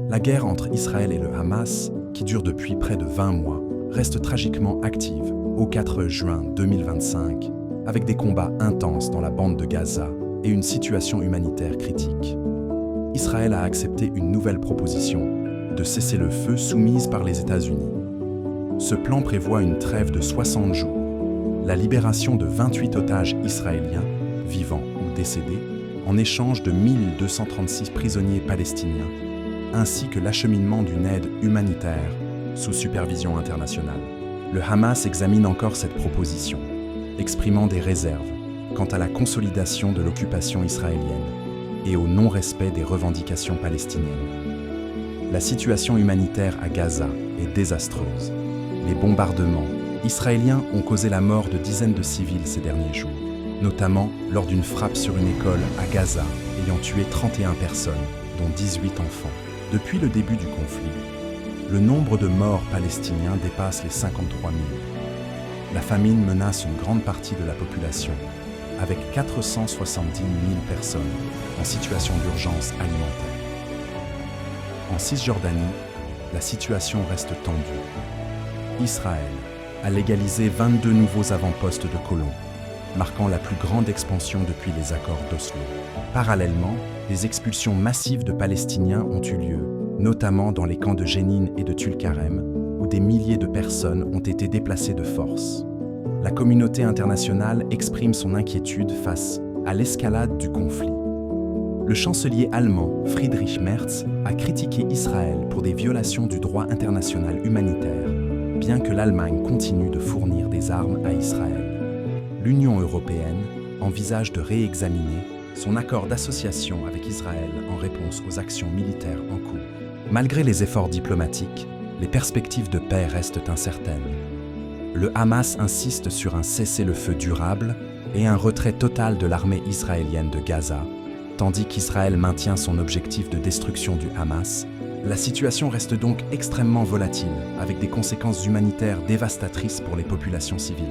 La guerre entre Israël et le Hamas, qui dure depuis près de 20 mois, reste tragiquement active au 4 juin 2025, avec des combats intenses dans la bande de Gaza et une situation humanitaire critique. Israël a accepté une nouvelle proposition de cessez-le-feu soumise par les États-Unis. Ce plan prévoit une trêve de 60 jours, la libération de 28 otages israéliens, vivants ou décédés, en échange de 1236 prisonniers palestiniens, ainsi que l'acheminement d'une aide humanitaire sous supervision internationale. Le Hamas examine encore cette proposition, exprimant des réserves quant à la consolidation de l'occupation israélienne et au non-respect des revendications palestiniennes. La situation humanitaire à Gaza est désastreuse. Les bombardements israéliens ont causé la mort de dizaines de civils ces derniers jours, notamment lors d'une frappe sur une école à Gaza ayant tué 31 personnes, dont 18 enfants. Depuis le début du conflit, le nombre de morts palestiniens dépasse les 53 000. La famine menace une grande partie de la population, avec 470 000 personnes en situation d'urgence alimentaire. En Cisjordanie, la situation reste tendue. Israël a légalisé 22 nouveaux avant-postes de colons, marquant la plus grande expansion depuis les accords d'Oslo. Parallèlement, des expulsions massives de Palestiniens ont eu lieu, notamment dans les camps de Jénine et de Tulkarem, où des milliers de personnes ont été déplacées de force. La communauté internationale exprime son inquiétude face à l'escalade du conflit. Le chancelier allemand Friedrich Merz a critiqué Israël pour des violations du droit international humanitaire, bien que l'Allemagne continue de fournir des armes à Israël. L'Union européenne envisage de réexaminer son accord d'association avec Israël en réponse aux actions militaires en cours. Malgré les efforts diplomatiques, les perspectives de paix restent incertaines. Le Hamas insiste sur un cessez-le-feu durable et un retrait total de l'armée israélienne de Gaza, tandis qu'Israël maintient son objectif de destruction du Hamas. La situation reste donc extrêmement volatile, avec des conséquences humanitaires dévastatrices pour les populations civiles.